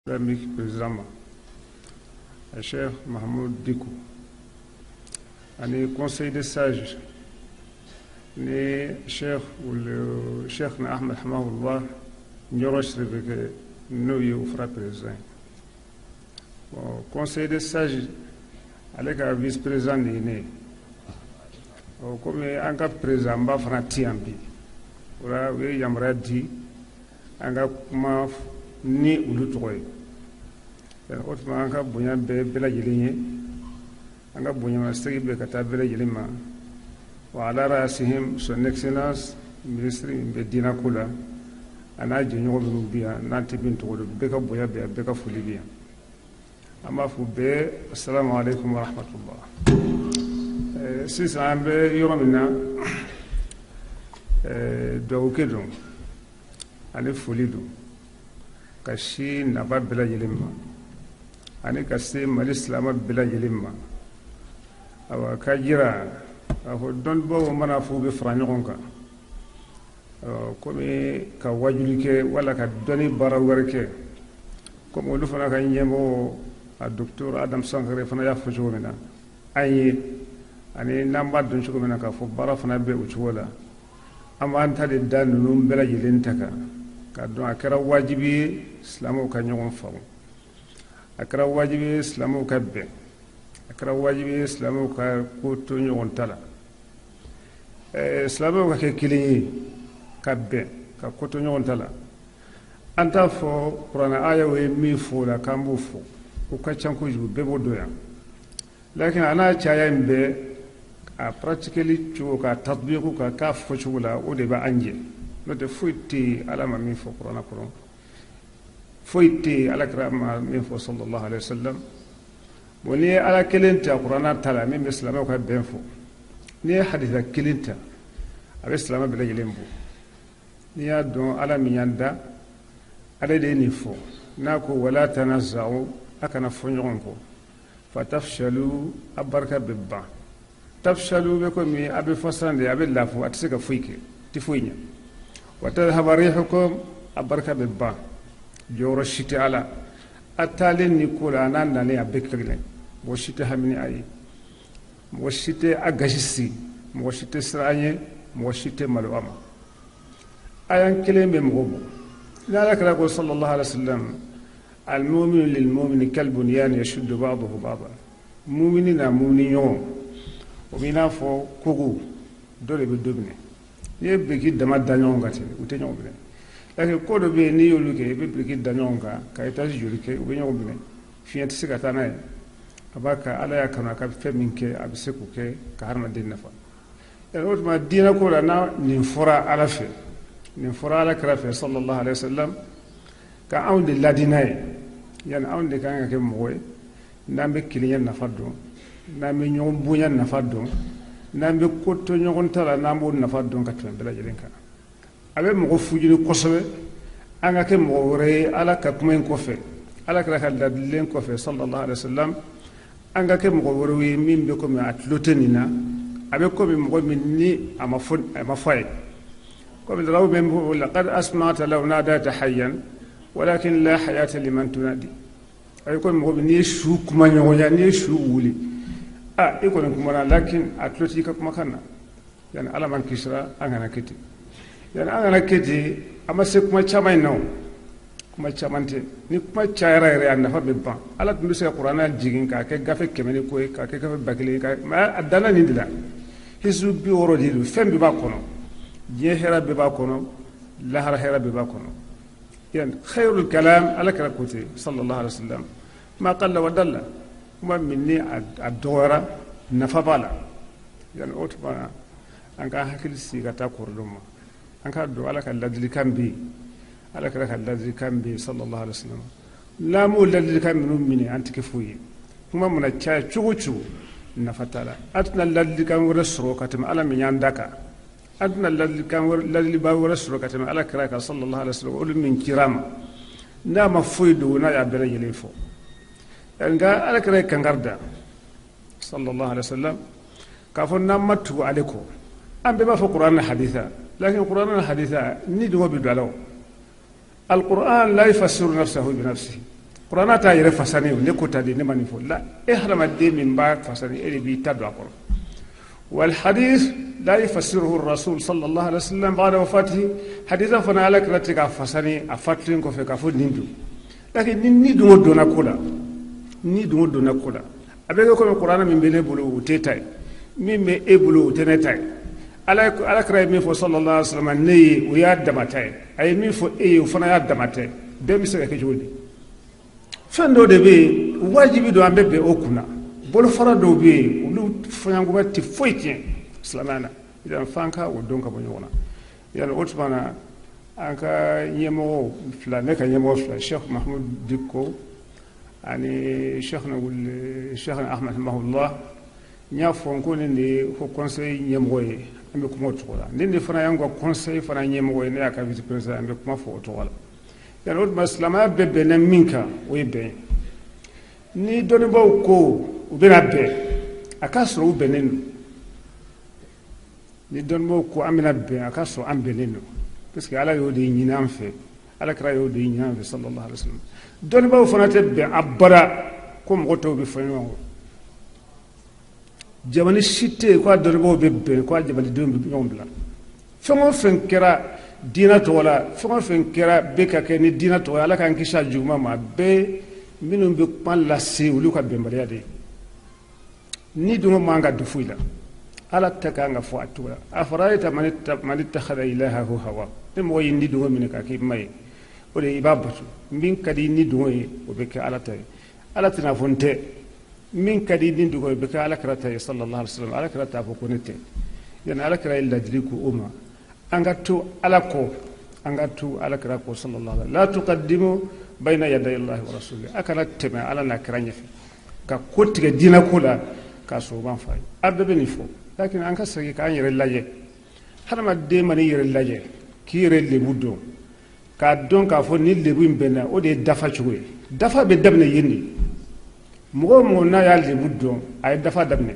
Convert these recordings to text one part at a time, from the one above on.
islamique président Cheikh Mahmoud Dikou ani conseil des sages ni Cheikh na Ahmed Hamahullah Njoro Shribeke no yu fra président conseil des sages avec un vice-président ni comme un cas président ba fra tiambi wala we yamra di anga kuma ni ulu toy otuma anga bunya be bela jilinye anga bunya mastagi be kata bela jilima wa ala rasihim son excellence ministre be dina kula ana jinyo be biya nanti bin to be ka bunya be ka fuli biya ama fu be assalamu alaikum wa rahmatullah sisa ambe yoromina do kedo ani fuli do kashi naba bela yelimma ani kasi mali islama bela yelimma awa kajira aho don bo mana fu be franyoka komi ka wajulike wala ka doni bara werke comme olu fana ka nyemo a docteur Adam Sankare fana ya fu jomina ayi ani namba don jomina ka fu bara fana be uchola amma anta de dan num bela yelintaka kadon akara wajibi islamu ka ñogon famu akara wajibi islamu ka be akara wajibi islamu ka ko to ñogon tala islamu ka ke kilini ka be ka ko to ñogon tala anta fo qur'ana aya we mi fo la kambu fo ko ka chanko ju be bo doya lakin ana chaya mbe a practically chu ka tatbiqu ka fo chula o de ba anje no de fuiti alama min fo qur'ana qur'an fuiti ala krama min fo sallallahu alaihi wasallam woni ala kelenta qur'ana tala min islama ka ben fo ni haditha kelenta abe islama bela yelembo ni ya don ala min yanda ala de ni fo nako wala tanazau akana fo nyon ko fatafshalu abarka bibba tafshalu be ko mi abe fasande abe lafu atsika fuike ti fuinya وتذهب ريحكم أبركة بالبا جور الشتاء على التالين نقول أنا ناني أبكرين وشتاء همني أي وشتاء أجسسي وشتاء سراني وشتاء ملوما أيان كلمة مغبو ذلك رسول صلى الله عليه وسلم المؤمن للمؤمن كالبنيان يشد بعضه بعضا مؤمنين مؤمنين ومنا فو كوغو دولي بدبني ye beki dama dañon gati ute ñoo bine laki ko do be ni yolu ke be beki dañon ga ka etage juri ke ube ñoo bine fiati siga tanaye abaka ala ya kana ka fe min ke abise ku ke ka harma din nafa en otma dina ko la na nin fora ala fe nin fora ala kra fe sallallahu alaihi wasallam ka awde ladinaye yan awde ka nga ke moy nambe kiliyan nafa do nambe ñoo buñan nafa do nambe kotto ñogon tala nambo nafa don ka tun bela jelen kana abe mo fujini kosobe anga ke mo re ala ka kuma en kofe ala ka la dilen kofe sallallahu alaihi wasallam anga ke mo re min be ko mi atlotenina abe ko mi mo min ni ama fay ko mi raw be mo laqad asma'ta law nadata hayyan walakin la hayata liman tunadi ay ko mo ni shu kuma ñogonya ni shu wuli iko ne kuma lakin atloti ka kuma kana yani ala man kisra angana kiti yani angana kiti ama se kuma chama no kuma chamante ni kuma chaira ire anda fa bibba ala tundu se qur'ana jigin ka ke gafe kemeni ko ka ke gafe bakili ka ma adana ni dila hisu bi woro dilu fem bi ba kono je hera bi ba kono lahara hera bi ba kono yani khairul kalam ala kala kuti sallallahu alaihi wasallam ma qalla wa dalla kuma minni adora nafa bala yan otuma an ka hakili siga ta korduma an ka do ala ka ladli kambi ala ka ladli kambi sallallahu alaihi wasallam la mu ladli kambi num mini antike fuyi kuma muna cha chuguchu nafa tala atna ladli kam rasro katam ala min yandaka atna ladli kam ladli ba rasro katam ala ka sallallahu alaihi wasallam ul min kirama na ma fuidu na ya bere yelefo nga ala kare kangarda sallallahu alaihi wasallam ka fo namatu alayko ambe ma fo qur'an haditha lakin qur'an haditha ni do bi dalaw القرآن لا يفسر نفسه بنفسه qur'ana ta yere fasani ne ko tadi ne mani fo la ihrama de min ba fasani e bi tadu akoro wal hadith la yufassiruhu ar-rasul sallallahu alaihi wasallam ba'da wafatihi haditha fana ala kratika fasani afatrin ko fe ka fo nindu lakin ni dungo dona kula ni dungo dona kula abega ko qur'ana min bene bulu tetay min me e bulu tenetay ala kra mi fo sallallahu alaihi wasallam ne o ya damatay ay mi fo e o fana ya damatay be mi se ke jodi fendo de be wajibi do ambe be okuna bolo fara do be ulu fanyango batti foytien islamana idan fanka o donka bo nyona yana otmana anka yemo fla ne ka yemo fla Sheikh Mahmoud Dikko ani Cheikhna wul Cheikhna Ahmad Mahullah nya fonko ne ko conseil yemo ambe kuma to wala ninde fana yango conseil fana yemo ne aka vice president ambe kuma fo to wala yana otma islama bebe na minka we be ni doni baw ko ubena be akasro ubenenu ni don mo ko amina be akaso ambeleno parce que ala yodi nyinam fe ala kra yodi nyinam fe sallallahu alaihi wasallam don ba fanate be abara ko mo to be fanyo jamani sitte ko don bo be ko jamani dum be nyombla fengo fenkera dina to wala fengo fenkera be ka ke ni dina to ala kan kisha juma ma be minum be pan la se ulu ka be mbariya de ni dum manga du fuila ala takanga fo atula afaraita man ittakhadha ilahahu hawa dem wo yindi dungo min ka ki may o de ibabatu min kadi ni dungo o be ka ala tay ala tina fonte min kadi ni dungo be ka ala karata sallallahu alaihi wasallam ala karata fo konete yana ala kara illa driku umma angatu ala ko angatu ala kara ko sallallahu alaihi la tuqaddimu bayna yaday allah wa rasulih akala tema ala na karanya ka kotiga dina kula ka so ban fay abbe ni fo lakin an ka sagi ka yere laje harama de mani yere laje ki yere lebu don ka don ka fo ni lebu mbena o de dafa chuwe dafa be dabne yini mo na ya lebu don ay dafa dabne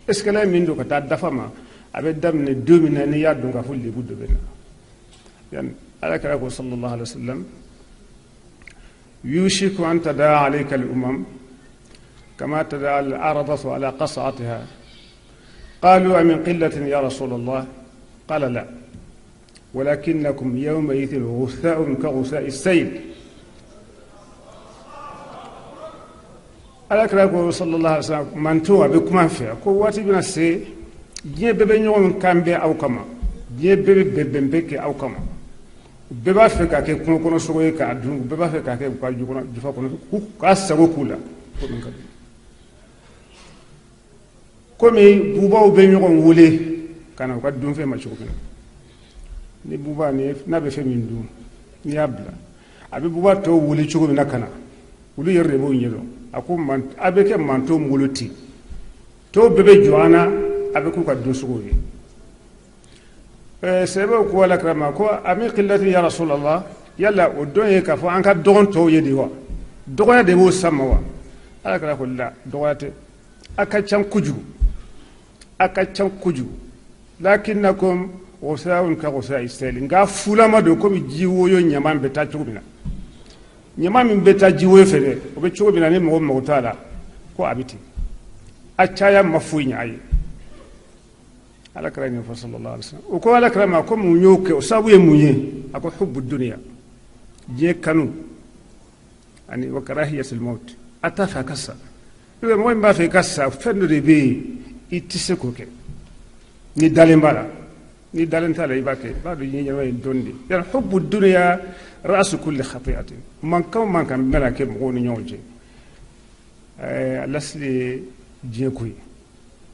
est ce que la min do ka ta dafa ma abe dabne 2000 ni ya don ka fo lebu do bena yan ala ka ko sallallahu alaihi wasallam yushiku an tadaa alayka al umam kama tadaa al aradatu ala qas'atiha قالوا أمن قلة يا رسول الله قال لا ولكنكم يومئذ غثاء كغثاء السيل ألاكراك صلى الله عليه وسلم من توى بكم فيها قواتي بنا سي جيه ببي نيوم كان بي أو كما جيه ببي ببنبك أو كما ببا فكا كي كونو كونو سوغي كادون ببا فكا كي كونو جفا كونو كاسا وكولا komi bubaw be ñogon wule kana ko dum fe ma chokuna ni buba ni na be fe min dum ni abla abi buba to wule chokomi nakana wulu yerre bo ñedo akum man abe ke man to nguluti to bebe joana abe ku ka dum sugoyi sebe ko wala krama ko ami qillati ya rasulullah yalla o doye ka fo an ka dogon to yedi wa dogoya de bo samawa ala kala ko la dogoyate aka cam kuju lakinnakum wasaun ka wasa isali nga fulama do komi jiwo yo nyaman beta chugubina nyama min beta jiwo fere o be chugubina ni mo mawtala ko abiti acaya mafuinya ayi ala karani fa sallallahu alaihi wasallam o ko ala karama ko mu nyoke o sabu ye munye ako hubbu dunya je kanu ani wa karahiyatul maut atafa kasa ibe mo mba fe kasa fendo de be itise ko ke ni dalimbara ni dalentala ibake badu nyi way dondi yan hubbu dunya rasu kulli khati'atin man kan mela ke mo ni nyonje lasli je koy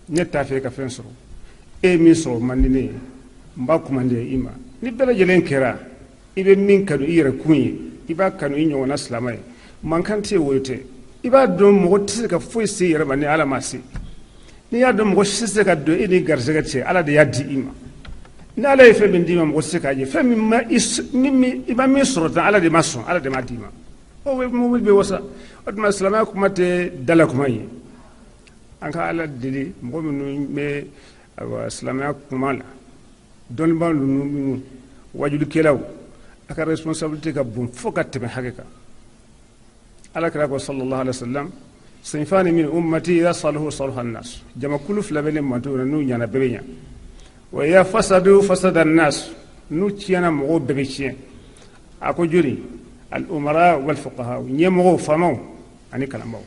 netta fe ka fensoro e mi so mandine mba kumande ima ni bela jelen kera ibe min kadu ira kunyi iba kanu inyo na islamai man kan te wote iba do mo tise ka foi se yara mani ala masi ni ya do mo tise ka do ini garsega ce ala de yaddi ima ni ala fe min dima mo tise ka je fe mi ma mi iba mi sorota ala de mason ala de madima o we mo be wasa odma islamai kuma te dala kuma yi an ka ala dili mo min me awa islamai kuma la don ban lu wajulu kelaw aka responsabilité ka bum foka tebe hakeka على كلام صلى الله عليه وسلم صنفان من أمتي إذا صلحوا صلح الناس جمع كل فلبل مدون نوجا نبينا وإذا فسدوا فسد الناس نوتينا مغو ببيشين أكو جري الأمراء والفقهاء يمغو فمو أني كلامه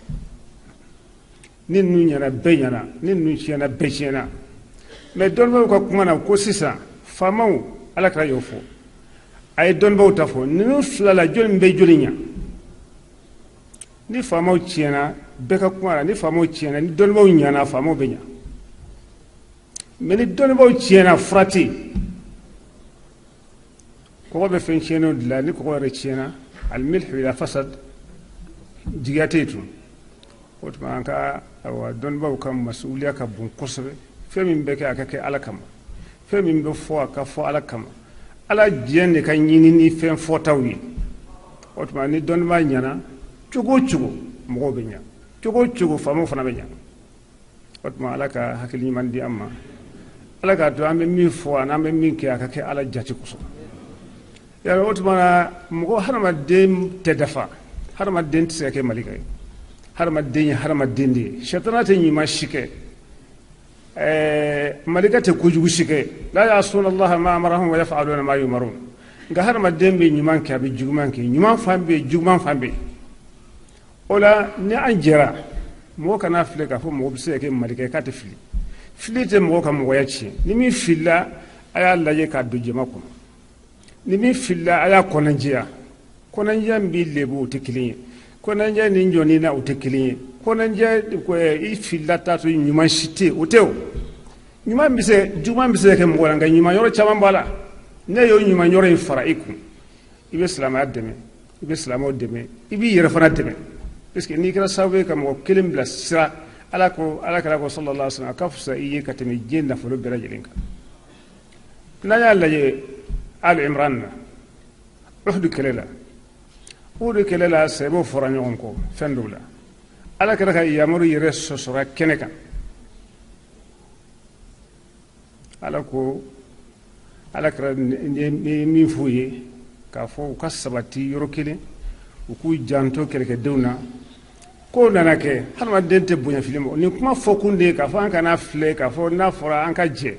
نين نوجا نبينا نين نوجا نبيشينا ما دون بوكا كمانا كوسيسا فمو على كلام يوفو أي دون بوتا فو نوفلا لا جول مبيجولينيا ni famaw tiɲɛna bɛɛ ka kuma la ni famaw tiɲɛna ni dɔnnibaw ɲana famaw bɛ ɲa mais ni dɔnnibaw tiɲɛna fura tɛ yen kɔgɔ bɛ fɛn tiɲɛnenw de la ni kɔgɔ yɛrɛ tiɲɛna almilhu ila fasad jigiya tɛ yen tun o tuma an ka dɔnnibaw ka masuliya ka bon kosɛbɛ fɛn min bɛ kɛ a ka kɛ ala kama fɛn min bɛ fɔ a ka fɔ ala kama ala diɲɛ de ka ɲini ni fɛn fɔtaw ye o tuma ni dɔnniba ɲana cogo cogo mɔgɔw bɛ ɲa cogo cogo faamaw fana bɛ ɲa o tuma ala ka hakili ɲuman di an ma ala k'a to an bɛ min fɔ ani an bɛ min kɛ a ka kɛ ala jate kosɔn yàrá o tuma na mɔgɔ hadamaden tɛ dafa hadamaden tɛ se ka kɛ malika ye hadamaden ye hadamaden de ye sɛtana tɛ ɲuman si kɛ malika tɛ kojugu si kɛ la ya'suna allaha ma amarahum wa yaf'aluna ma yu'marun nka hadamaden bɛ ɲuman kɛ a bɛ juguman kɛ ɲuman fan bɛ yen juguman fan bɛ yen o la ni an jɛra mɔgɔ kana filɛ k'a fɔ mɔgɔ bɛ se ka kɛ malika ye k'a tɛ fili fili tɛ mɔgɔ ka mɔgɔya tiɲɛ ni min filila a y'a lajɛ k'a don jama kɔnɔ ni min filila a y'a kɔnɔnjɛya kɔnɔnjɛya min b'i lebu o tɛ kelen ye kɔnɔnjɛya ni jɔnni na o tɛ kelen ye kɔnɔnjɛya i filila t'a to ɲuman si tɛ o tɛ o ɲuman bɛ se juguman bɛ se ka kɛ mɔgɔ la nka ɲuman yɔrɔ caman b'a la ne y'o ɲuman yɔrɔ in fara i kun i bɛ silamɛya dɛmɛ i bɛ silamɛw dɛmɛ i b'i yɛrɛ fana dɛmɛ parce que n'i kɛra sababu ye ka mɔgɔ kelen bila sira ala kɛra ko sallallahu alaihi wasallam a ka fisa i ye ka tɛmɛ diɲɛ nafolo bɛɛ lajɛlen kan n'an y'a lajɛ ali imran na uhudu kɛlɛ la sɛbɛw fɔra ɲɔgɔn kɔ fɛn dɔw la ala kɛra ka yamaru yɛrɛ sɔsɔra kɛnɛ kan ala kɛra min f'u ye k'a fɔ u ka sabati yɔrɔ kelen u k'u janto kɛlɛkɛdenw na ko nana kɛ hadamaden tɛ bonya fili ma nin kuma fɔ kun de ye k'a fɔ an kana filɛ k'a fɔ n'a fɔra an ka jɛ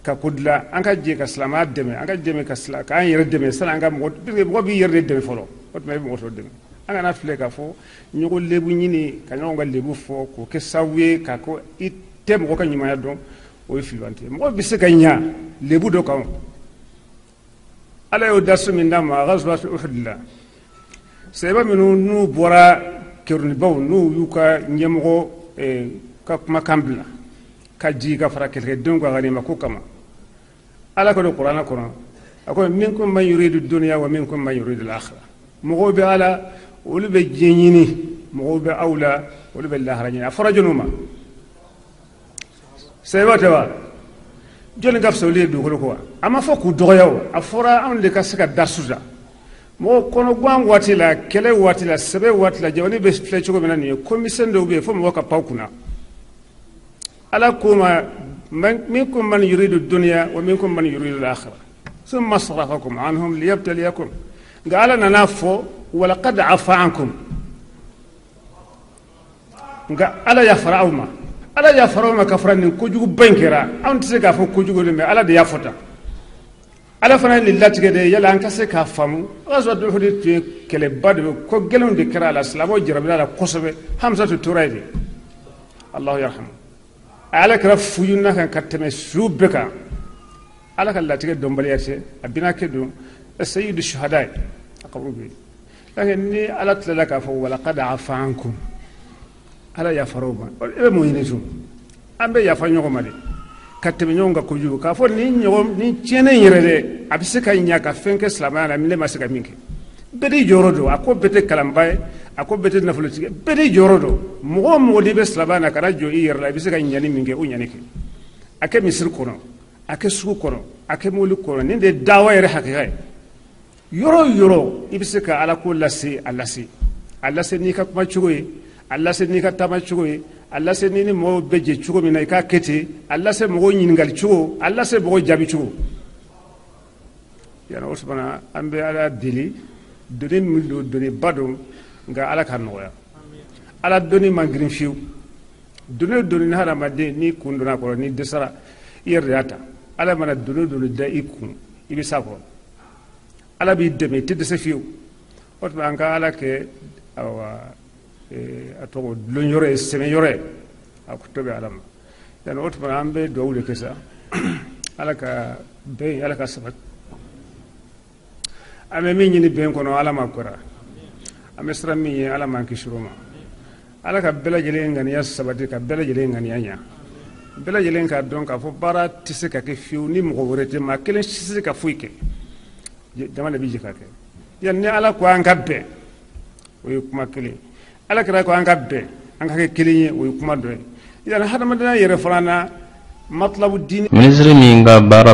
ka ko dilan an ka jɛ ka silamɛya dɛmɛ an ka dɛmɛ k'an yɛrɛ dɛmɛ sani an ka mɔgɔ b'i yɛrɛ de dɛmɛ fɔlɔ o tuma i bɛ mɔgɔ tɔw dɛmɛ an kana filɛ k'a fɔ ɲɔgɔn lebu ɲini ka ɲɔgɔn ka lebu fɔ k'o kɛ sababu ye k'a ko i tɛ mɔgɔ ka ɲumanya dɔn o ye filibante ye mɔgɔ bɛ se ka ɲa lebu dɔ kan ala y'o daso min d'a ma ghazwat uhud la sɛbɛ minnu n'u bɔra kɛrunibaw n'u y'u ka ɲɛmɔgɔ ka kumakan bila ka jigi ka fara kɛlɛkɛdenw ka ganima ko kama ala ko don kuranɛ kɔnɔ a ko minkum man yuridu dunya wa minkum man yuridu al-akhirah mɔgɔw bɛ ala olu bɛ diɲɛ ɲini mɔgɔw bɛ aw la olu bɛ lahara ɲini a fɔra jɔnniw ma sɛbɛ tɛ wa jɔnni ka fisa olu ye dugukolo ko wa a ma fɔ k'u dɔgɔya o a fɔra anw de ka se ka da su da mɔgɔ kɔnɔguwan waati la kɛlɛ waati la sɛbɛ waati la jamana bɛ filɛ cogo min na nin ye komisɛn dɔw bɛ yen fo mɔgɔ ka pan kunna ala ko ma minkum man yuridu dunya wa minkum man yuridu al-akhirah thumma sarafakum anhum liyabtaliyakum nka ala nana fɔ walaqad afa ankum nka ala yafara aw ma ala yafara aw ma ka fara nin kojugu ba in kɛra anw tɛ se k'a fɔ kojugu de mais ala de y'a fɔ tan ala fana ye nin latigɛ de yala an ka se k'a faamu ghazwat uhud tun ye kɛlɛba de ko gɛlɛnw de kɛra a la silamɛw jarabila a la kosɛbɛ hamsatu tora yen de allahu yarhamu a ala kɛra fuyunna kan ka tɛmɛ su bɛɛ kan ala ka latigɛ dɔnbaliya tɛ a binakɛ don sayidu shuhada ye a kaburu bɛ yen lakin ni ala tilala k'a fɔ walaqad afa ankum ala yafara o ma e bɛ mun ɲini tun an bɛ yafa ɲɔgɔn ma de ka tɛmɛ ɲɔgɔn ka kojugu k'a fɔ ni tiɲɛnen yɛrɛ dɛ a bɛ se ka ɲa ka fɛn kɛ silamɛya la ne ma se ka min kɛ bɛɛ n'i jɔyɔrɔ don a ko bɛɛ tɛ kalanba ye a ko bɛɛ tɛ nafolotigi bɛɛ n'i jɔyɔrɔ don mɔgɔ o mɔgɔ n'i bɛ silamɛya la kana jɔ i yɛrɛ la i bɛ se ka ɲani min kɛ o ɲani kɛ a kɛ misiri kɔnɔ a kɛ sugu kɔnɔ a kɛ mobili kɔnɔ nin de ye dawa yɛrɛ hakɛya ye yɔrɔ o yɔrɔ i bɛ se ka ala ko lase a lase n'i ka kuma cogo ye a lase n'i ka taama cogo ye a lase ni mɔgɔw bɛ jɛ cogo min na i k'a kɛ ten a lase mɔgɔw ɲininkali cogo a lase mɔgɔw jaabi cogo yana o tumana an bɛ ala deli doni min don doniba don nga ala ka noya ala doni mangrin fiu doni na hada madde ni kunduna ko ni desara yerata ala mana doni da ikun ibisa ko ala bi deme tidde se fiu otba anga ala ke awa ato lunyore semeyore akutobe alama dan otba ambe dowle kesa ala ka be ala ka sabat ame min ni ben kono ala makora ame sra min ala man kishuruma ala ka bela jelen ngani ya sabati ka bela jelen ngani anya bela jelen ka donc ka fo bara tise ka ke fiu ni mo worete ma kelen tise ka fuike jamana bi jika ke yan ne ala ko an kabbe o kuma kelen ala kira ko an kabbe an ka ke kelen o kuma do yan hada madana yere farana matlabu din ministre mi nga bara